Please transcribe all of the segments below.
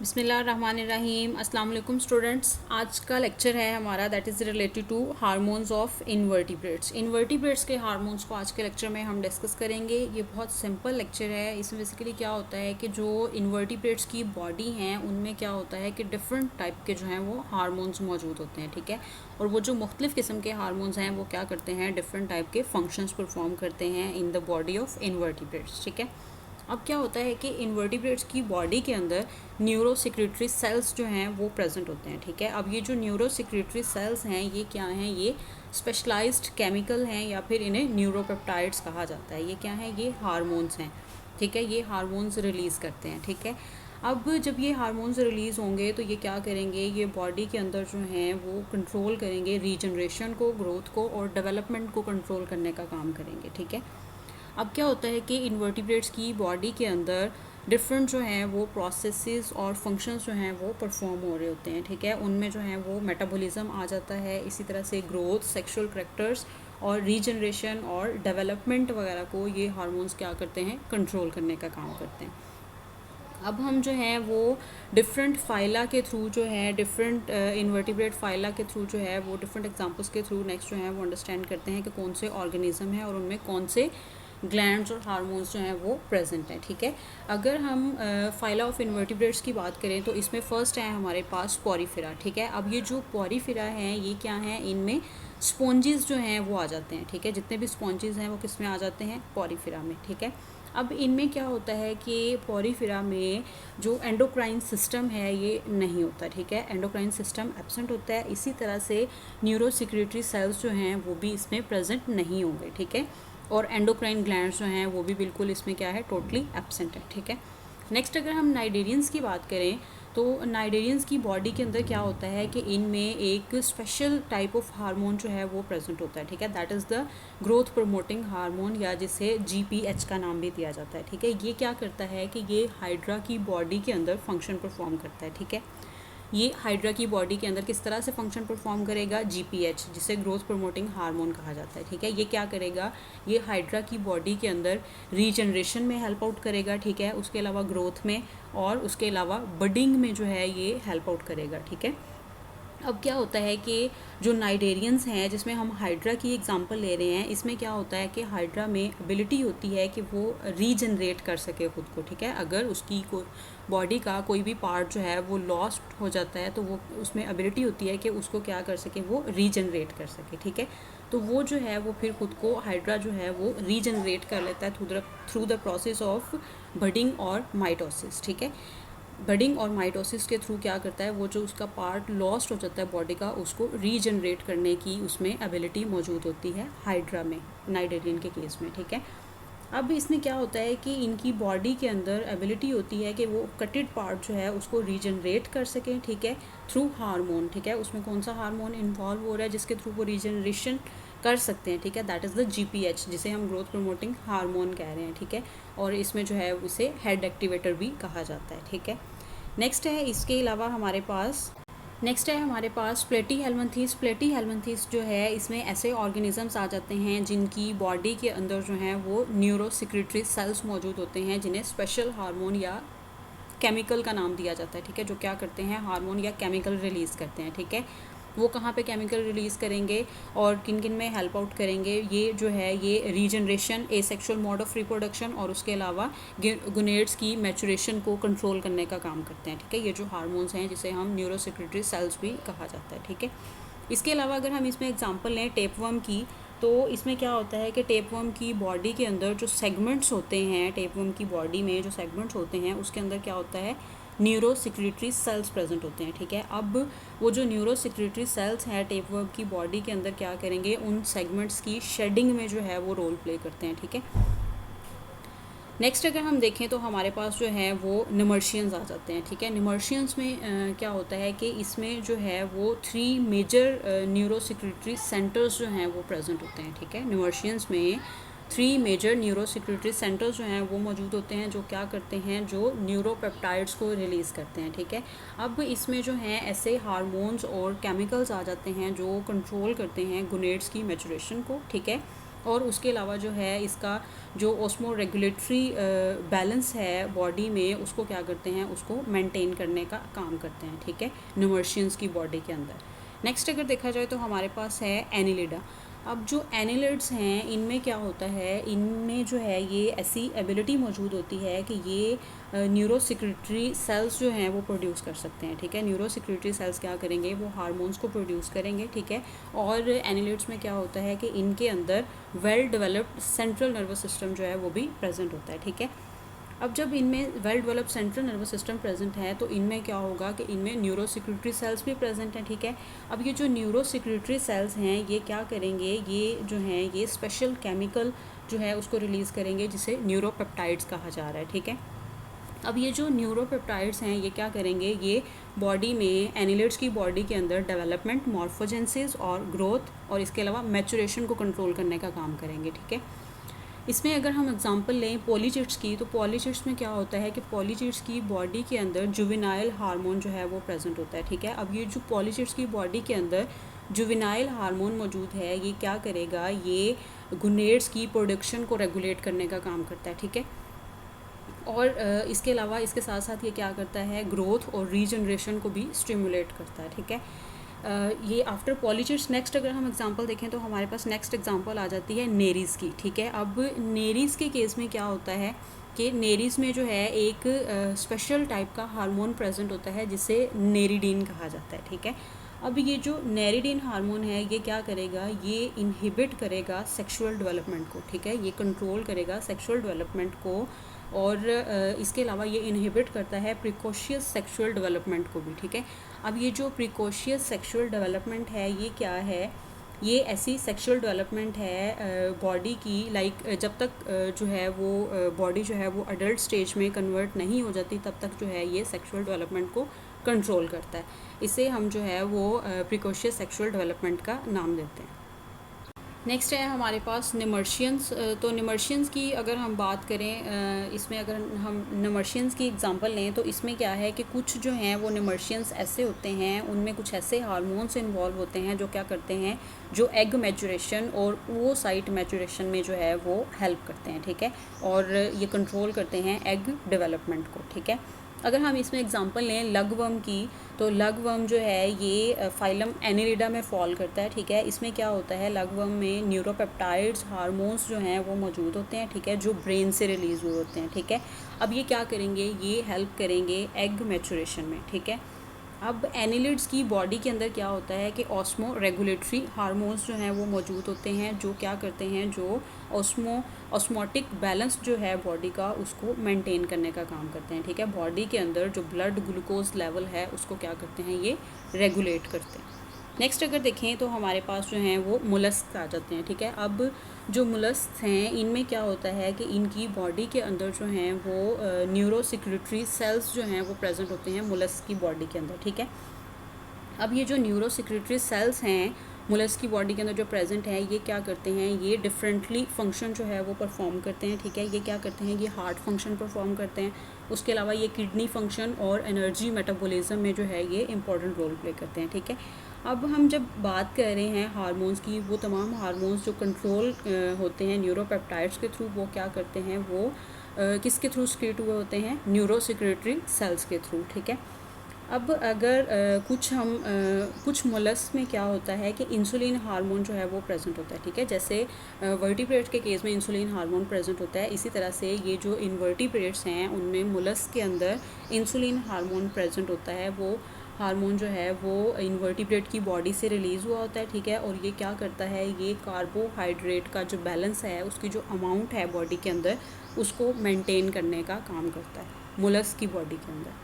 बिस्मिल्लाहिर्रहमानिर्रहीम। अस्सलाम वालेकुम स्टूडेंट्स। आज का लेक्चर है हमारा that is related to hormones of invertebrates. Invertebrates के हार्मोन्स को आज के लेक्चर में हम डिस्कस करेंगे। ये बहुत सिंपल लेक्चर है। इसमें बेसिकली क्या होता है कि जो इनवर्टिब्रेट्स की बॉडी हैं उनमें क्या होता है कि डिफरेंट टाइप के जो हैं वो हार्मोन्स मौजूद होते हैं, ठीक है। और वो जो मुख्तलिफ़ किस्म के हार्मोन्स हैं वो क्या करते हैं, डिफरेंट टाइप के फंक्शंस परफॉर्म करते हैं in the body of invertebrates, ठीक है। अब क्या होता है कि इन्वर्टिब्रेट्स की बॉडी के अंदर न्यूरो सिक्रेटरी सेल्स जो हैं वो प्रेजेंट होते हैं, ठीक है। अब ये जो न्यूरो सिक्रेटरी सेल्स हैं ये क्या हैं, ये स्पेशलाइज्ड केमिकल हैं या फिर इन्हें न्यूरोपेप्टाइड्स कहा जाता है। ये क्या है, ये हार्मोन्स हैं, ठीक है। ये हार्मोन्स रिलीज़ करते हैं, ठीक है। अब जब ये हार्मोन्स रिलीज़ होंगे तो ये क्या करेंगे, ये बॉडी के अंदर जो हैं वो कंट्रोल करेंगे रीजनरेशन को, ग्रोथ को और डेवलपमेंट को कंट्रोल करने का काम करेंगे, ठीक है। अब क्या होता है कि इन्वर्टिब्रेट्स की बॉडी के अंदर डिफरेंट जो हैं वो प्रोसेसेस और फंक्शंस जो हैं वो परफॉर्म हो रहे होते हैं, ठीक है। उनमें जो है वो मेटाबॉलिज्म आ जाता है, इसी तरह से ग्रोथ, सेक्सुअल करैक्टर्स और रीजनरेशन और डेवलपमेंट वगैरह को ये हार्मोन्स क्या करते हैं, कंट्रोल करने का काम करते हैं। अब हम जो है वो डिफरेंट फाइला के थ्रू जो है, डिफरेंट इन्वर्टिब्रेट फाइला के थ्रू जो है वो डिफरेंट एग्जांपल्स के थ्रू नेक्स्ट जो है वो अंडरस्टैंड करते हैं कि कौन से ऑर्गेनिज्म हैं और उनमें कौन से ग्लैंड्स और हार्मोन्स जो हैं वो प्रेजेंट हैं, ठीक है। अगर हम फाइला ऑफ इन्वर्टिब्रेट्स की बात करें तो इसमें फ़र्स्ट है हमारे पास पोरीफेरा, ठीक है। अब ये जो पोरीफेरा हैं ये क्या हैं, इनमें स्पॉन्जेस जो हैं वो आ जाते हैं, ठीक है। जितने भी स्पॉन्जेस हैं वो किस में आ जाते हैं, पोरीफेरा में, ठीक है। अब इनमें क्या होता है कि पोरीफेरा में जो एंडोक्राइन सिस्टम है ये नहीं होता, ठीक है। एंडोक्राइन सिस्टम एब्सेंट होता है, इसी तरह से न्यूरो सिक्रेटरी सेल्स जो हैं वो भी इसमें प्रेजेंट नहीं होंगे, ठीक है। और एंडोक्राइन ग्लैंड्स जो हैं वो भी बिल्कुल इसमें क्या है, टोटली एब्सेंट है, ठीक है। नेक्स्ट अगर हम नाइडेरियंस की बात करें तो नाइडेरियंस की बॉडी के अंदर क्या होता है कि इनमें एक स्पेशल टाइप ऑफ हार्मोन जो है वो प्रेजेंट होता है, ठीक है। That is the growth promoting hormone या जिसे GPH का नाम भी दिया जाता है, ठीक है। ये क्या करता है कि ये हाइड्रा की बॉडी के अंदर फंक्शन परफॉर्म करता है, ठीक है। ये हाइड्रा की बॉडी के अंदर किस तरह से फंक्शन परफॉर्म करेगा, GPH जिसे ग्रोथ प्रमोटिंग हार्मोन कहा जाता है, ठीक है। ये क्या करेगा, ये हाइड्रा की बॉडी के अंदर रीजनरेशन में हेल्प आउट करेगा, ठीक है। उसके अलावा ग्रोथ में और उसके अलावा बडिंग में जो है ये हेल्प आउट करेगा, ठीक है। अब क्या होता है कि जो नाइडेरियंस हैं जिसमें हम हाइड्रा की एग्जांपल ले रहे हैं, इसमें क्या होता है कि हाइड्रा में एबिलिटी होती है कि वो रीजनरेट कर सके खुद को, ठीक है। अगर उसकी कोई बॉडी का कोई भी पार्ट जो है वो लॉस्ट हो जाता है तो वो उसमें एबिलिटी होती है कि उसको क्या कर सके, वो रीजनरेट कर सके, ठीक है। तो वो जो है वो फिर खुद को हाइड्रा जो है वो रीजनरेट कर लेता है through the process of budding और माइटोसिस, ठीक है। बडिंग और माइटोसिस के थ्रू क्या करता है, वो जो उसका पार्ट लॉस्ट हो जाता है बॉडी का उसको रीजनरेट करने की उसमें एबिलिटी मौजूद होती है हाइड्रा में, नाइडेरियन के केस में, ठीक है। अब इसमें क्या होता है कि इनकी बॉडी के अंदर एबिलिटी होती है कि वो कटेड पार्ट जो है उसको रीजनरेट कर सकें, ठीक है, थ्रू हार्मोन, ठीक है। उसमें कौन सा हार्मोन इन्वॉल्व हो रहा है जिसके थ्रू वो रीजनरेशन कर सकते हैं, ठीक है। दैट इज़ द GPH जिसे हम ग्रोथ प्रमोटिंग हार्मोन कह रहे हैं, ठीक है। और इसमें जो है उसे हेड एक्टिवेटर भी कहा जाता है, ठीक है। नेक्स्ट है इसके अलावा हमारे पास प्लेटी हेल्मंथीस। प्लेटी हेल्मंथीस जो है इसमें ऐसे ऑर्गेनिजम्स आ जाते हैं जिनकी बॉडी के अंदर जो हैं वो न्यूरो सिक्रेटरी सेल्स मौजूद होते हैं जिन्हें स्पेशल हार्मोन या केमिकल का नाम दिया जाता है, ठीक है। जो क्या करते हैं, हार्मोन या केमिकल रिलीज़ करते हैं, ठीक है। वो कहाँ पे केमिकल रिलीज़ करेंगे और किन किन में हेल्प आउट करेंगे, ये जो है ये regeneration, asexual mode of reproduction और उसके अलावा गुनेड्स की मैचुरेशन को कंट्रोल करने का काम करते हैं, ठीक है। ये जो हार्मोन्स हैं जिसे हम न्यूरो सिक्रेटरी सेल्स भी कहा जाता है, ठीक है। इसके अलावा अगर हम इसमें एग्जांपल लें टेपवर्म की, तो इसमें क्या होता है कि टेपवर्म की बॉडी के अंदर जो सेगमेंट्स होते हैं, टेपवर्म की बॉडी में जो सेगमेंट्स होते हैं उसके अंदर क्या होता है, न्यूरो सिक्रेटरी सेल्स प्रेजेंट होते हैं, ठीक है। अब वो जो न्यूरो सिक्रेटरी सेल्स हैं टेपवर्म की बॉडी के अंदर क्या करेंगे, उन सेगमेंट्स की शेडिंग में जो है वो रोल प्ले करते हैं, ठीक है। नेक्स्ट अगर हम देखें तो हमारे पास जो है वो निमर्शियंस आ जाते हैं, ठीक है। निमर्शियंस में क्या होता है कि इसमें जो है वो 3 मेजर न्यूरो सिक्रेटरी सेंटर्स जो हैं वो प्रेजेंट होते हैं, ठीक है। निमर्शियंस में 3 मेजर न्यूरो सिक्रेटरी सेंटर्स जो हैं वो मौजूद होते हैं जो क्या करते हैं, जो न्यूरोपेप्टाइड्स को रिलीज़ करते हैं, ठीक है। अब इसमें जो हैं ऐसे हार्मोन्स और केमिकल्स आ जाते हैं जो कंट्रोल करते हैं गुनेड्स की मैचुरेशन को, ठीक है। और उसके अलावा जो है इसका जो ऑस्मो रेगुलेटरी बैलेंस है बॉडी में, उसको क्या करते हैं, उसको मेंटेन करने का काम करते हैं, ठीक है, न्यूमर्शियंस की बॉडी के अंदर। नेक्स्ट अगर देखा जाए तो हमारे पास है एनिलिडा। अब जो एनिलिड्स हैं इनमें क्या होता है, इनमें जो है ये ऐसी एबिलिटी मौजूद होती है कि ये न्यूरो सिक्रेटरी सेल्स जो हैं वो प्रोड्यूस कर सकते हैं, ठीक है। न्यूरो सिक्रेटरी सेल्स क्या करेंगे, वो हार्मोन्स को प्रोड्यूस करेंगे, ठीक है। और एनिलिड्स में क्या होता है कि इनके अंदर well developed central nervous system जो है वो भी प्रेजेंट होता है, ठीक है। अब जब इनमें well developed central nervous system present है तो इनमें क्या होगा कि इनमें न्यूरो सिक्रेटरी सेल्स भी प्रेजेंट हैं, ठीक है। अब ये जो न्यूरो सिक्रेटरी सेल्स हैं ये क्या करेंगे, ये जो हैं ये स्पेशल केमिकल जो है उसको रिलीज़ करेंगे जिसे न्यूरोपेप्टाइड्स कहा जा रहा है, ठीक है। अब ये जो न्यूरोपेप्टाइड्स हैं ये क्या करेंगे, ये बॉडी में एनिलिड्स की बॉडी के अंदर डेवलपमेंट, मॉर्फोजेंसिस और ग्रोथ और इसके अलावा मैचुरेशन को कंट्रोल करने का काम करेंगे, ठीक है। इसमें अगर हम एग्जांपल लें पॉलीचिट्स की, तो पॉलीचिट्स में क्या होता है कि पॉलीचिट्स की बॉडी के अंदर जुवेनाइल हार्मोन जो है वो प्रेजेंट होता है, ठीक है। अब ये जो पॉलीचिट्स की बॉडी के अंदर जुवेनाइल हार्मोन मौजूद है ये क्या करेगा, ये गुनेड्स की प्रोडक्शन को रेगुलेट करने का काम करता है, ठीक है। और इसके अलावा इसके साथ साथ ये क्या करता है, ग्रोथ और रीजनरेशन को भी स्टिमुलेट करता है, ठीक है। ये आफ्टर पॉलीचिट्स नेक्स्ट अगर हम एग्जांपल देखें तो हमारे पास नेक्स्ट एग्जांपल आ जाती है नेरीज़ की, ठीक है। अब नेरीज़ के केस में क्या होता है कि नेरीज़ में जो है एक स्पेशल टाइप का हार्मोन प्रेजेंट होता है जिसे नेरिडीन कहा जाता है, ठीक है। अब ये जो नेरिडीन हार्मोन है ये क्या करेगा, ये इनहिबिट करेगा सेक्सुअल डेवलपमेंट को, ठीक है, ये कंट्रोल करेगा सेक्सुअल डेवलपमेंट को और इसके अलावा ये इनहिबिट करता है प्रिकॉशियस सेक्सुअल डेवलपमेंट को भी, ठीक है। अब ये जो प्रिकॉशियस सेक्सुअल डेवलपमेंट है ये क्या है, ये ऐसी सेक्सुअल डेवलपमेंट है बॉडी की, लाइक जब तक जो है वो बॉडी जो है वो अडल्ट स्टेज में कन्वर्ट नहीं हो जाती तब तक जो है ये सेक्सुअल डेवलपमेंट को कंट्रोल करता है। इसे हम जो है वो प्रिकॉशियस सेक्सुअल डेवलपमेंट का नाम देते हैं। नेक्स्ट है हमारे पास निमर्शियंस। तो निमर्शियंस की अगर हम बात करें, इसमें अगर हम निमर्शियंस की एग्जांपल लें तो इसमें क्या है कि कुछ जो हैं वो निमर्शियंस ऐसे होते हैं, उनमें कुछ ऐसे हार्मोन्स इन्वॉल्व होते हैं जो क्या करते हैं, जो एग मैचुरेशन और ओवोसाइट मैचुरेशन में जो है वो हेल्प करते हैं, ठीक है, और ये कंट्रोल करते हैं एग डेवलपमेंट को, ठीक है। अगर हम इसमें एग्जांपल लें लगवर्म की, तो लगवर्म जो है ये फाइलम एनिलिडा में फॉल करता है, ठीक है। इसमें क्या होता है, लगवर्म में न्यूरोपेप्टाइड्स हार्मोन्स जो हैं वो मौजूद होते हैं, ठीक है, जो ब्रेन से रिलीज़ हुए होते हैं, ठीक है। अब ये क्या करेंगे, ये हेल्प करेंगे एग मैचुरेशन में, ठीक है। अब एनिलिड्स की बॉडी के अंदर क्या होता है कि ऑस्मो रेगुलेटरी हार्मोन्स जो हैं वो मौजूद होते हैं, जो क्या करते हैं, जो ऑस्मोटिक बैलेंस जो है बॉडी का उसको मेंटेन करने का काम करते हैं, ठीक है। बॉडी के अंदर जो ब्लड ग्लूकोज लेवल है उसको क्या करते हैं, ये रेगुलेट करते हैं। नेक्स्ट अगर देखें तो हमारे पास जो हैं वो मुलस्क आ जाते हैं, ठीक है। अब जो मुलस्क हैं इनमें क्या होता है कि इनकी बॉडी के अंदर जो हैं वो न्यूरो सिक्रेटरी सेल्स जो हैं वो प्रेजेंट होते हैं मुलस्क की बॉडी के अंदर, ठीक है। अब ये जो न्यूरो सिक्रेटरी सेल्स हैं मुलस्क की बॉडी के अंदर जो प्रेजेंट है ये क्या करते हैं, ये डिफरेंटली फंक्शन जो है वो परफॉर्म करते हैं, ठीक है। ये क्या करते हैं, ये हार्ट फंक्शन परफॉर्म करते हैं, उसके अलावा ये किडनी फंक्शन और एनर्जी मेटाबॉलिज्म में जो है ये इंपॉर्टेंट रोल प्ले करते हैं, ठीक है। अब हम जब बात कर रहे हैं हार्मोन्स की, वो तमाम हार्मोन्स जो कंट्रोल होते हैं न्यूरोपेप्टाइड्स के थ्रू, वो क्या करते हैं, वो किसके थ्रू सिक्रेट हुए होते हैं, न्यूरो सिक्रेटरी सेल्स के थ्रू, ठीक है। अब अगर कुछ मोलस्क में क्या होता है कि इंसुलिन हार्मोन जो है वो प्रेजेंट होता है, ठीक है। जैसे वर्टिब्रेट के केस में इंसुलिन हार्मोन प्रेजेंट होता है, इसी तरह से ये जो इनवर्टिब्रेट्स हैं उनमें मोलस्क के अंदर इंसुलिन हार्मोन प्रेजेंट होता है। वो हार्मोन जो है वो इनवर्टिब्रेट की बॉडी से रिलीज़ हुआ होता है, ठीक है, और ये क्या करता है, ये कार्बोहाइड्रेट का जो बैलेंस है उसकी जो अमाउंट है बॉडी के अंदर उसको मेंटेन करने का काम करता है मोलस्क की बॉडी के अंदर।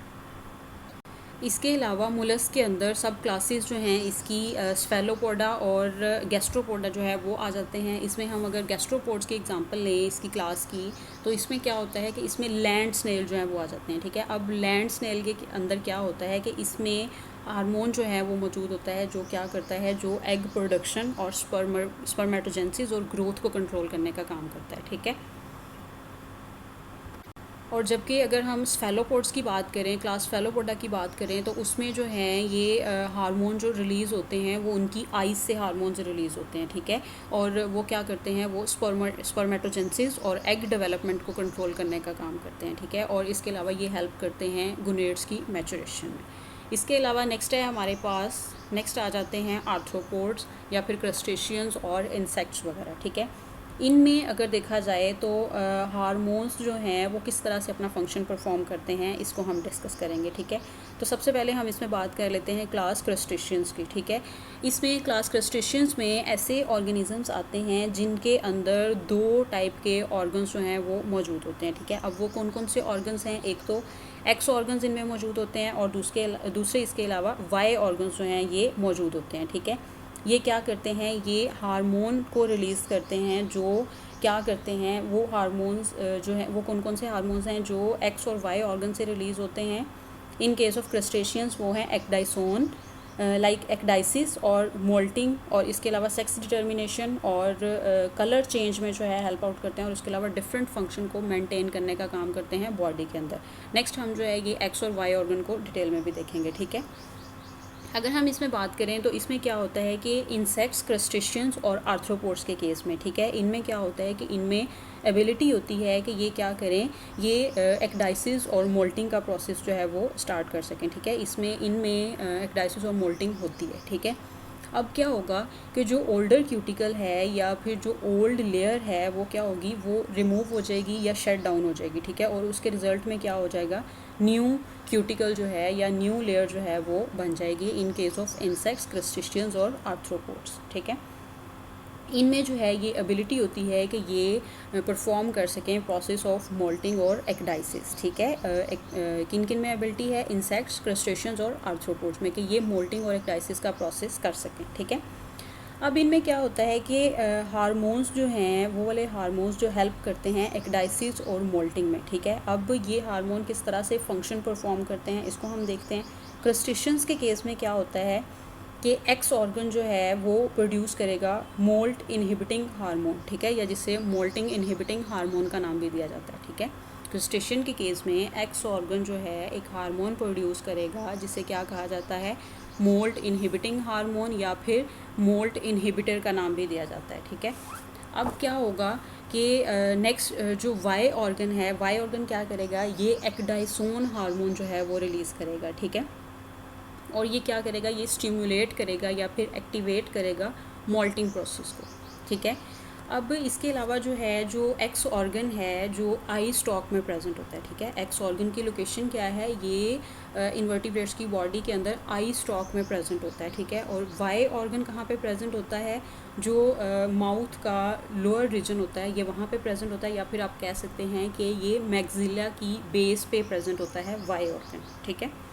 इसके अलावा मुलस्क के अंदर सब क्लासेस जो हैं इसकी स्फेलोपोडा और गैस्ट्रोपोडा जो है वो आ जाते हैं। इसमें हम अगर गैस्ट्रोपोड्स की एग्जांपल लें इसकी क्लास की, तो इसमें क्या होता है कि इसमें लैंड स्नेल जो है वो आ जाते हैं, ठीक है। अब लैंड स्नेल के अंदर क्या होता है कि इसमें हार्मोन जो है वो मौजूद होता है जो क्या करता है, जो एग प्रोडक्शन और स्पर्मेटोजेनेसिस और ग्रोथ को कंट्रोल करने का काम करता है, ठीक है। और जबकि अगर हम स्फेलोपोड्स की बात करें, क्लास स्फेलोपोडा की बात करें, तो उसमें जो है ये हार्मोन जो रिलीज़ होते हैं वो उनकी आइज़ से हार्मोन्स रिलीज़ होते हैं, ठीक है। और वो क्या करते हैं, वो स्पर्मेटोजेनेसिस और एग डेवलपमेंट को कंट्रोल करने का काम करते हैं, ठीक है। और इसके अलावा ये हेल्प करते हैं गोनेड्स की मैचुरेशन में। इसके अलावा नेक्स्ट है हमारे पास, नेक्स्ट आ जाते हैं आर्थ्रोपोड्स या फिर क्रस्टेशियंस और इंसेक्ट्स वगैरह, ठीक है। इनमें अगर देखा जाए तो हार्मोन्स जो हैं वो किस तरह से अपना फंक्शन परफॉर्म करते हैं, इसको हम डिस्कस करेंगे, ठीक है। तो सबसे पहले हम इसमें बात कर लेते हैं क्लास क्रस्टेशियंस की, ठीक है। इसमें क्लास क्रस्टेशियंस में ऐसे ऑर्गेनिजम्स आते हैं जिनके अंदर 2 टाइप के ऑर्गन्स जो हैं वो मौजूद होते हैं, ठीक है। अब वो कौन कौन से ऑर्गन्स हैं, एक तो एक्स ऑर्गन्स इनमें मौजूद होते हैं और दूसरे इसके अलावा वाई ऑर्गन्स जो हैं ये मौजूद होते हैं, ठीक है। ये क्या करते हैं, ये हार्मोन को रिलीज़ करते हैं, जो क्या करते हैं वो हार्मोन्स जो हैं वो कौन कौन से हार्मोन्स हैं जो एक्स और वाई ऑर्गन से रिलीज़ होते हैं। इन केस ऑफ क्रस्टेशियंस वो हैं एक्डाइसोन, लाइक एक्डाइसिस और मोल्टिंग, और इसके अलावा सेक्स डिटर्मिनेशन और कलर चेंज में जो है हेल्प आउट करते हैं, और इसके अलावा डिफरेंट फंक्शन को मेंटेन करने का काम करते हैं बॉडी के अंदर। नेक्स्ट हम जो है ये एक्स और वाई ऑर्गन को डिटेल में भी देखेंगे, ठीक है। अगर हम इसमें बात करें तो इसमें क्या होता है कि इंसेक्ट्स, क्रस्टेशियंस और आर्थ्रोपोड्स के केस में, ठीक है, इनमें क्या होता है कि इनमें एबिलिटी होती है कि ये क्या करें, ये एक्डाइसिस और मोल्टिंग का प्रोसेस जो है वो स्टार्ट कर सकें, ठीक है। इसमें इनमें एक्डाइसिस और मोल्टिंग होती है, ठीक है। अब क्या होगा कि जो ओल्डर क्यूटिकल है या फिर जो ओल्ड लेयर है वो क्या होगी, वो रिमूव हो जाएगी या शट डाउन हो जाएगी, ठीक है। और उसके रिज़ल्ट में क्या हो जाएगा, न्यू क्यूटिकल जो है या न्यू लेयर जो है वो बन जाएगी in case of insects, crustaceans और आर्थ्रोपोड्स, ठीक है। इनमें जो है ये एबिलिटी होती है कि ये परफॉर्म कर सकें प्रोसेस ऑफ मोल्टिंग और एक्डाइसिस, ठीक है। किन किन में एबिलिटी है, इंसेक्ट्स, क्रस्टेशियंस और आर्थ्रोपोड्स में, कि ये मोल्टिंग और एक्डाइसिस का प्रोसेस कर सकें, ठीक है। अब इनमें क्या होता है कि हार्मोन्स जो हैं वो वाले हार्मोन्स जो हेल्प करते हैं एक्डाइसिस और मोल्टिंग में, ठीक है। अब ये हार्मोन किस तरह से फंक्शन परफॉर्म करते हैं इसको हम देखते हैं। क्रस्टेशियंस के केस में क्या होता है कि एक्स ऑर्गन जो है वो प्रोड्यूस करेगा मोल्ट इनहिबिटिंग हार्मोन, ठीक है, या जिसे मोल्टिंग इनहिबिटिंग हार्मोन का नाम भी दिया जाता है, ठीक है। क्रस्टेशियन के केस में एक्स ऑर्गन जो है एक हार्मोन प्रोड्यूस करेगा जिसे क्या कहा जाता है, मोल्ट इनहिबिटिंग हार्मोन या फिर मोल्ट इनहिबिटर का नाम भी दिया जाता है, ठीक है। अब क्या होगा कि नेक्स्ट जो वाई ऑर्गन है, वाई ऑर्गन क्या करेगा, ये एक्डाइसोन हार्मोन जो है वो रिलीज़ करेगा, ठीक है। और ये क्या करेगा, ये स्टिमुलेट करेगा या फिर एक्टिवेट करेगा मोल्टिंग प्रोसेस को, ठीक है। अब इसके अलावा जो है जो एक्स ऑर्गन है जो आई स्टॉक में प्रेजेंट होता है, ठीक है। एक्स ऑर्गन की लोकेशन क्या है, ये इन्वर्टिब्रेट्स की बॉडी के अंदर आई स्टॉक में प्रेजेंट होता है, ठीक है। और वाई ऑर्गन कहाँ पे प्रेजेंट होता है, जो माउथ का लोअर रीजन होता है ये वहाँ पे प्रेजेंट होता है, या फिर आप कह सकते हैं कि ये मैक्सिला की बेस पे प्रेजेंट होता है वाई ऑर्गन, ठीक है।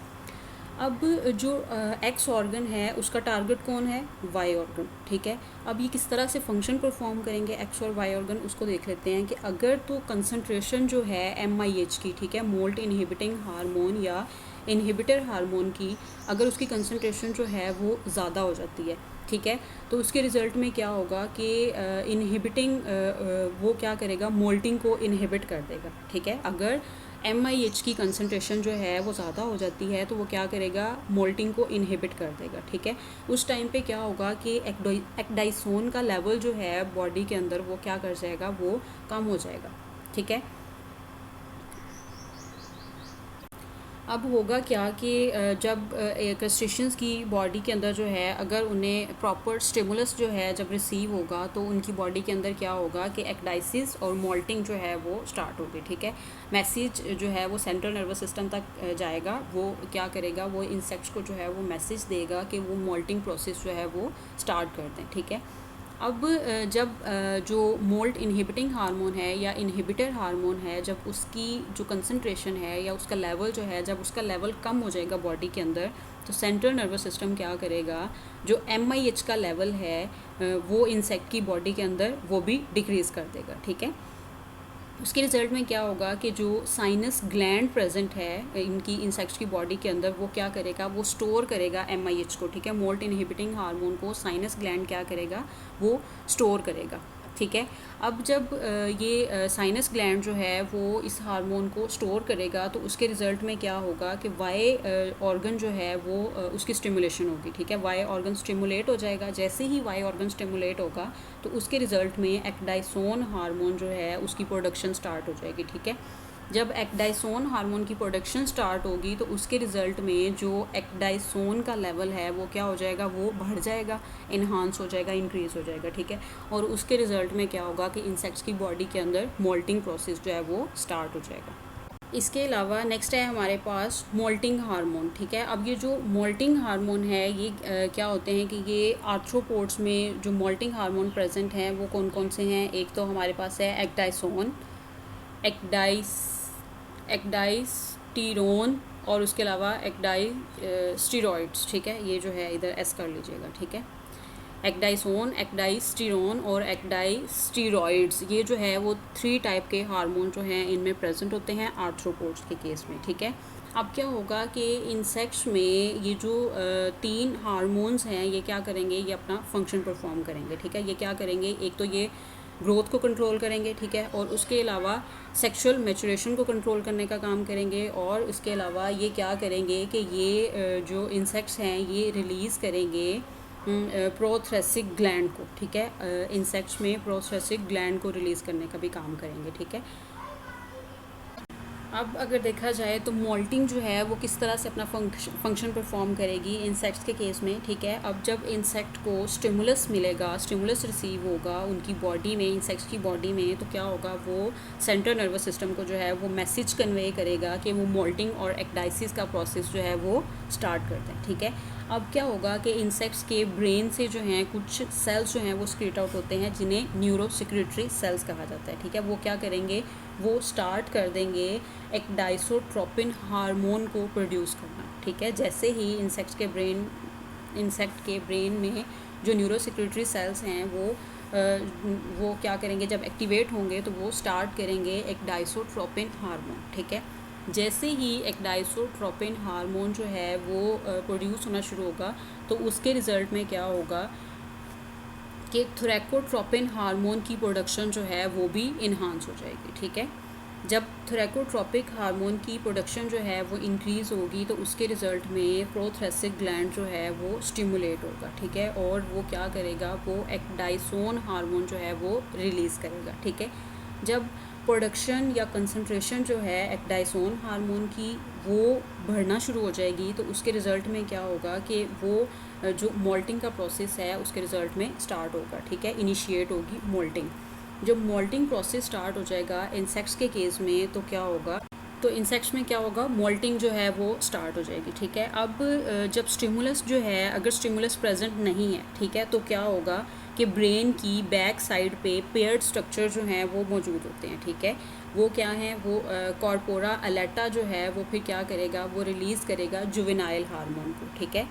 अब जो एक्स ऑर्गन है उसका टारगेट कौन है, वाई ऑर्गन, ठीक है। अब ये किस तरह से फंक्शन परफॉर्म करेंगे एक्स और वाई ऑर्गन, उसको देख लेते हैं कि अगर तो कंसंट्रेशन जो है MIH की, ठीक है, मोल्ट इनहिबिटिंग हार्मोन या इनहिबिटर हार्मोन की, अगर उसकी कंसंट्रेशन जो है वो ज़्यादा हो जाती है, ठीक है, तो उसके रिज़ल्ट में क्या होगा कि इनहिबिटिंग वो क्या करेगा, मोल्टिंग को इनहिबिट कर देगा, ठीक है। अगर MIH की कंसंट्रेशन जो है वो ज़्यादा हो जाती है तो वो क्या करेगा, मोल्टिंग को इनहिबिट कर देगा, ठीक है। उस टाइम पे क्या होगा कि एक्डाइसोन का लेवल जो है बॉडी के अंदर वो क्या कर जाएगा, वो कम हो जाएगा, ठीक है। अब होगा क्या कि जब क्रस्टेशियंस की बॉडी के अंदर जो है अगर उन्हें प्रॉपर स्टिमुलस जो है जब रिसीव होगा तो उनकी बॉडी के अंदर क्या होगा कि एक्डाइसिस और मोल्टिंग जो है वो स्टार्ट होगी, ठीक है। मैसेज जो है वो सेंट्रल नर्वस सिस्टम तक जाएगा, वो क्या करेगा, वो इंसेक्ट्स को जो है वो मैसेज देगा कि वो मोल्टिंग प्रोसेस जो है वो स्टार्ट कर दें, ठीक है। अब जब जो मोल्ट इनहिबिटिंग हार्मोन है या इनहिबिटर हार्मोन है, जब उसकी जो कंसंट्रेशन है या उसका लेवल जो है, जब उसका लेवल कम हो जाएगा बॉडी के अंदर, तो सेंट्रल नर्वस सिस्टम क्या करेगा, जो MIH का लेवल है वो इंसेक्ट की बॉडी के अंदर वो भी डिक्रीज़ कर देगा, ठीक है। उसके रिजल्ट में क्या होगा कि जो साइनस ग्लैंड प्रेजेंट है इनकी इंसेक्ट्स की बॉडी के अंदर, वो क्या करेगा, वो स्टोर करेगा MIH को, ठीक है, मोल्ट इनहिबिटिंग हार्मोन को साइनस ग्लैंड क्या करेगा, वो स्टोर करेगा। ठीक है। अब जब ये साइनस ग्लैंड जो है वो इस हार्मोन को स्टोर करेगा तो उसके रिज़ल्ट में क्या होगा कि वाई ऑर्गन जो है वो उसकी स्टिमुलेशन होगी, ठीक है। वाई ऑर्गन स्टिमुलेट हो जाएगा। जैसे ही वाई ऑर्गन स्टिमुलेट होगा तो उसके रिज़ल्ट में एक्डाइसोन हार्मोन जो है उसकी प्रोडक्शन स्टार्ट हो जाएगी, ठीक है। जब एक्डाइसोन हार्मोन की प्रोडक्शन स्टार्ट होगी तो उसके रिज़ल्ट में जो एक्डाइसोन का लेवल है वो क्या हो जाएगा, वो बढ़ जाएगा, इन्हांस हो जाएगा, इंक्रीज़ हो जाएगा, ठीक है। और उसके रिज़ल्ट में क्या होगा कि इंसेक्ट्स की बॉडी के अंदर मोल्टिंग प्रोसेस जो है वो स्टार्ट हो जाएगा। इसके अलावा नेक्स्ट है हमारे पास मोल्टिंग हार्मोन, ठीक है। अब ये जो मोल्टिंग हार्मोन है ये क्या होते हैं कि ये आर्थ्रोपोड्स में जो मोल्टिंग हार्मोन प्रेजेंट हैं वो कौन कौन से हैं। एक तो हमारे पास है एक्डाइसोन, एक्डाइस्टीरोन और उसके अलावा स्टीरॉइड्स, ठीक है। ये जो है इधर एस कर लीजिएगा, ठीक है। एक्डाइसोन, एक्डाइस्टीरोन और एक्डाइस्टीरॉइड्स, ये जो है वो 3 टाइप के हार्मोन जो हैं इनमें प्रेजेंट होते हैं आर्थ्रोपोड्स के केस में, ठीक है। अब क्या होगा कि इंसेक्ट्स में ये जो 3 हार्मोन्स हैं ये क्या करेंगे, ये अपना फंक्शन परफॉर्म करेंगे, ठीक है। ये क्या करेंगे, एक तो ये ग्रोथ को कंट्रोल करेंगे, ठीक है, और उसके अलावा सेक्सुअल मैचुरेशन को कंट्रोल करने का काम करेंगे। और उसके अलावा ये क्या करेंगे कि ये जो इंसेक्ट्स हैं ये रिलीज़ करेंगे प्रोथ्रेसिक ग्लैंड को, ठीक है। इंसेक्ट्स में प्रोथ्रेसिक ग्लैंड को रिलीज़ करने का भी काम करेंगे, ठीक है। अब अगर देखा जाए तो मोल्टिंग जो है वो किस तरह से अपना फंक्शन परफॉर्म करेगी इंसेक्ट्स के केस में, ठीक है। अब जब इंसेक्ट को स्टिमुलस मिलेगा, स्टिमुलस रिसीव होगा उनकी बॉडी में, इंसेक्ट्स की बॉडी में, तो क्या होगा, वो सेंट्रल नर्वस सिस्टम को जो है वो मैसेज कन्वे करेगा कि वो मोल्टिंग और एक्डाइसिस का प्रोसेस जो है वो स्टार्ट करते हैं, ठीक है। अब क्या होगा कि इंसेक्ट्स के ब्रेन से जो हैं कुछ सेल्स जो हैं वो स्क्रीट आउट होते हैं जिन्हें न्यूरोसेक्रेटरी सेल्स कहा जाता है, ठीक है। वो क्या करेंगे, वो स्टार्ट कर देंगे एक्डाइसोट्रोपिन हार्मोन को प्रोड्यूस करना, ठीक है। जैसे ही इंसेक्ट के ब्रेन में जो न्यूरोसेक्रेटरी सेल्स हैं वो क्या करेंगे, जब एक्टिवेट होंगे तो वो स्टार्ट करेंगे एक्डाइसोट्रोपिन हार्मोन, ठीक है। जैसे ही एक्डाइसोट्रोपिन हार्मोन जो है वो प्रोड्यूस होना शुरू होगा तो उसके रिज़ल्ट में क्या होगा कि थोरैकोट्रोपिन हार्मोन की प्रोडक्शन जो है वो भी इन्हांस हो जाएगी, ठीक है। जब थोरैकोट्रोपिक हार्मोन की प्रोडक्शन जो है वो इंक्रीज़ होगी तो उसके रिज़ल्ट में प्रोथ्रेसिक ग्लैंड जो है वो स्टिमुलेट होगा, ठीक है। और वो क्या करेगा, वो एक्डाइसोन हार्मोन जो है वो रिलीज़ करेगा, ठीक है। जब प्रोडक्शन या कंसंट्रेशन जो है एक्डाइसोन हार्मोन की वो बढ़ना शुरू हो जाएगी तो उसके रिज़ल्ट में क्या होगा कि वो जो मोल्टिंग का प्रोसेस है उसके रिज़ल्ट में स्टार्ट होगा, ठीक है। इनिशिएट होगी मोल्टिंग। जब मोल्टिंग प्रोसेस स्टार्ट हो जाएगा इंसेक्ट्स के केस में तो क्या होगा, तो इंसेक्ट्स में क्या होगा, मोल्टिंग जो है वो स्टार्ट हो जाएगी, ठीक है। अब जब स्टिमुलस जो है, अगर स्टिमुलस प्रेजेंट नहीं है, ठीक है, तो क्या होगा कि ब्रेन की बैक साइड पे पेयर्ड स्ट्रक्चर जो हैं वो मौजूद होते हैं, ठीक है। वो क्या हैं, वो कॉर्पोरा अलेटा जो है वो फिर क्या करेगा, वो रिलीज़ करेगा जुवेनाइल हार्मोन को, ठीक है।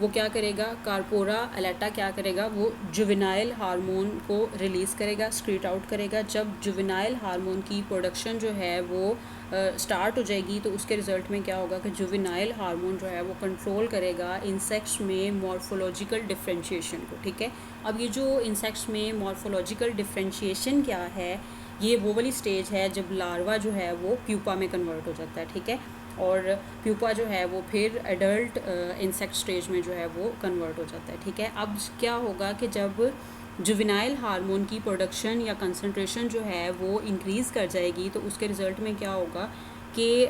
वो क्या करेगा, कार्पोरा अलेटा क्या करेगा, वो जुवेनाइल हार्मोन को रिलीज़ करेगा, स्क्रीट आउट करेगा। जब जुवेनाइल हार्मोन की प्रोडक्शन जो है वो स्टार्ट हो जाएगी तो उसके रिज़ल्ट में क्या होगा कि जुवेनाइल हार्मोन जो है वो कंट्रोल करेगा इंसेक्ट्स में मॉर्फोलॉजिकल डिफरेंशिएशन को, ठीक है। अब ये जो इंसेक्ट्स में मॉर्फोलॉजिकल डिफरेंशिएशन क्या है, ये वो वाली स्टेज है जब लार्वा जो है वो प्यूपा में कन्वर्ट हो जाता है, ठीक है। और प्यूपा जो है वो फिर एडल्ट इंसेक्ट स्टेज में जो है वो कन्वर्ट हो जाता है, ठीक है। अब क्या होगा कि जब जुवेनाइल हार्मोन की प्रोडक्शन या कंसंट्रेशन जो है वो इंक्रीज़ कर जाएगी तो उसके रिज़ल्ट में क्या होगा कि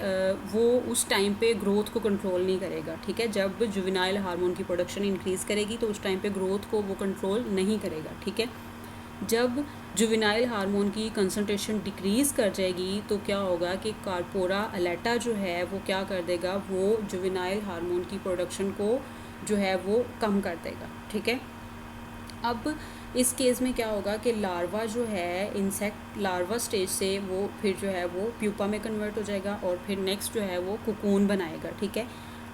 वो उस टाइम पे ग्रोथ को कंट्रोल नहीं करेगा, ठीक है। जब जुवेनाइल हार्मोन की प्रोडक्शन इंक्रीज़ करेगी तो उस टाइम पे ग्रोथ को वो कंट्रोल नहीं करेगा, ठीक है। जब जुवेनाइल हार्मोन की कंसंट्रेशन डिक्रीज़ कर जाएगी तो क्या होगा कि कार्पोरा अलेटा जो है वो क्या कर देगा, वो जुवेनाइल हार्मोन की प्रोडक्शन को जो है वो कम कर देगा, ठीक है। अब इस केस में क्या होगा कि लार्वा जो है इंसेक्ट लार्वा स्टेज से वो फिर जो है वो प्यूपा में कन्वर्ट हो जाएगा और फिर नेक्स्ट जो है वो कुकून बनाएगा, ठीक है।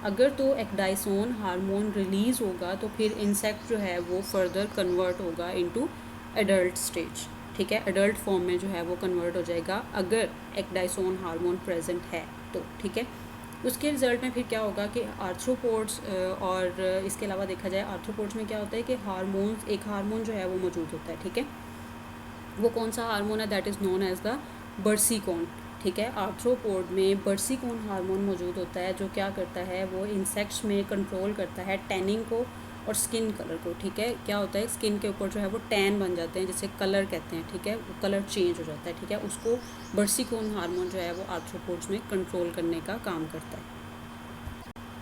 अगर तो एक्डाइसोन हार्मोन रिलीज़ होगा तो फिर इंसेक्ट जो है वो फर्दर कन्वर्ट होगा इनटू एडल्ट स्टेज, ठीक है। एडल्ट फॉर्म में जो है वो कन्वर्ट हो जाएगा अगर एक्डाइसोन हार्मोन प्रेजेंट है तो, ठीक है। उसके रिज़ल्ट में फिर क्या होगा कि आर्थ्रोपोड्स और इसके अलावा देखा जाए आर्थ्रोपोड्स में क्या होता है कि एक हार्मोन जो है वो मौजूद होता है, ठीक है। वो कौन सा हार्मोन है, that is known as the bursicon. ठीक है, आर्थ्रोपोड में बर्सिकोन हार्मोन मौजूद होता है जो क्या करता है, वो इंसेक्ट्स में कंट्रोल करता है टैनिंग को और स्किन कलर को। ठीक है, क्या होता है, स्किन के ऊपर जो है वो टैन बन जाते हैं, जिसे कलर कहते हैं। ठीक है, वो कलर चेंज हो जाता है। ठीक है, उसको बर्सिकोन हार्मोन जो है वो आर्थ्रोपोड्स में कंट्रोल करने का काम करता है।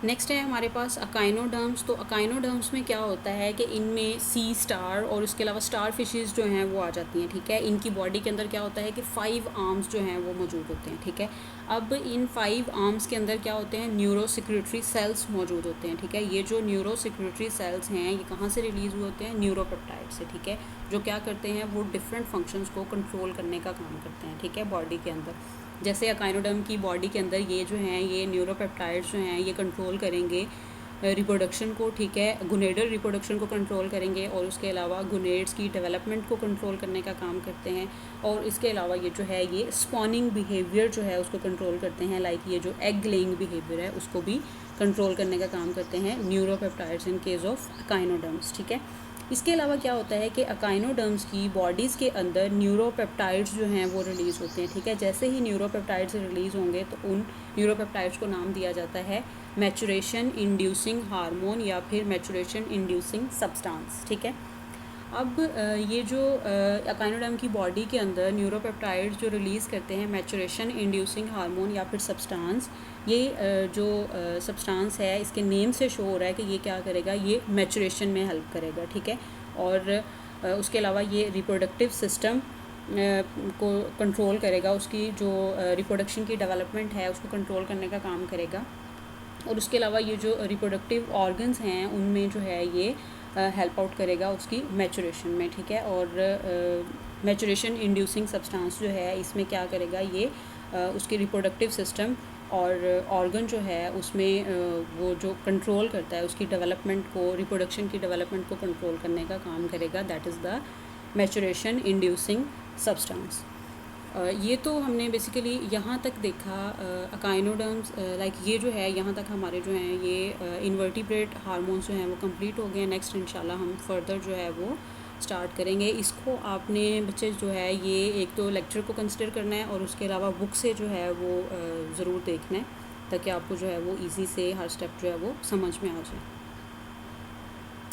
नेक्स्ट है हमारे पास अकाइनोडर्म्स। तो अकाइनोडर्म्स में क्या होता है कि इनमें सी स्टार और उसके अलावा स्टार फिशेस जो हैं वो आ जाती हैं। ठीक है, इनकी बॉडी के अंदर क्या होता है कि 5 आर्म्स जो हैं वो मौजूद होते हैं। ठीक है, अब इन 5 आर्म्स के अंदर क्या होते हैं, न्यूरो सिक्रेटरी सेल्स मौजूद होते हैं। ठीक है, ये जो न्यूरो सिक्रेटरी सेल्स हैं ये कहाँ से रिलीज़ हुए होते हैं, न्यूरोपेप्टाइड से। ठीक है, जो क्या करते हैं, वो डिफरेंट फंक्शंस को कंट्रोल करने का काम करते हैं। ठीक है, बॉडी के अंदर जैसे अकाइनोडर्म की बॉडी के अंदर ये जो हैं, ये न्यूरोपेप्टाइड्स जो हैं ये कंट्रोल करेंगे रिप्रोडक्शन को। ठीक है, गुनेडल रिप्रोडक्शन को कंट्रोल करेंगे और उसके अलावा गुनेड्स की डेवलपमेंट को कंट्रोल करने का काम करते हैं। और इसके अलावा ये जो है ये स्पॉनिंग बिहेवियर जो है उसको कंट्रोल करते हैं, लाइक ये जो एग लेइंग बिहेवियर है उसको भी कंट्रोल करने का काम करते हैं न्यूरोपेप्टाइड्स इन केस ऑफ अकाइनोडर्म्स। ठीक है, इसके अलावा क्या होता है कि अकाइनोडर्म्स की बॉडीज़ के अंदर न्यूरोपेप्टाइड्स जो हैं वो रिलीज़ होते हैं। ठीक है, जैसे ही न्यूरोपेप्टाइड्स रिलीज़ होंगे तो उन न्यूरोपेप्टाइड्स को नाम दिया जाता है मैचुरेशन इंड्यूसिंग हार्मोन या फिर मैचुरेशन इंड्यूसिंग सब्सटेंस। ठीक है, अब ये जो अकाइनोडर्म की बॉडी के अंदर न्यूरोपेप्टाइड्स जो रिलीज़ करते हैं मैचुरेशन इंड्यूसिंग हार्मोन या फिर सब्सटेंस, ये जो सब्सटेंस है इसके नेम से शो हो रहा है कि ये क्या करेगा, ये मैचुरेशन में हेल्प करेगा। ठीक है, और उसके अलावा ये रिप्रोडक्टिव सिस्टम को कंट्रोल करेगा, उसकी जो रिप्रोडक्शन की डेवलपमेंट है उसको कंट्रोल करने का काम करेगा। और उसके अलावा ये जो रिप्रोडक्टिव ऑर्गन्स हैं उनमें जो है ये हेल्प आउट करेगा उसकी मैचुरेशन में। ठीक है, और मैचुरेशन इंड्यूसिंग सब्सटेंस जो है इसमें क्या करेगा, ये उसकी रिप्रोडक्टिव सिस्टम और ऑर्गन जो है उसमें वो जो कंट्रोल करता है उसकी डेवलपमेंट को, रिप्रोडक्शन की डेवलपमेंट को कंट्रोल करने का काम करेगा। That is the maturation inducing substance. ये तो हमने बेसिकली यहाँ तक देखा अकाइनोडर्म्स, लाइक ये जो है यहाँ तक हमारे जो हैं ये इन्वर्टिब्रेट हार्मोन्स जो हैं वो कंप्लीट हो गए। नेक्स्ट इंशाल्लाह हम फर्दर जो है वो स्टार्ट करेंगे। इसको आपने बच्चे जो है ये एक तो लेक्चर को कंसिडर करना है और उसके अलावा बुक से जो है वो ज़रूर देखना है ताकि आपको जो है वो ईज़ी से हर स्टेप जो है वो समझ में आ जाए।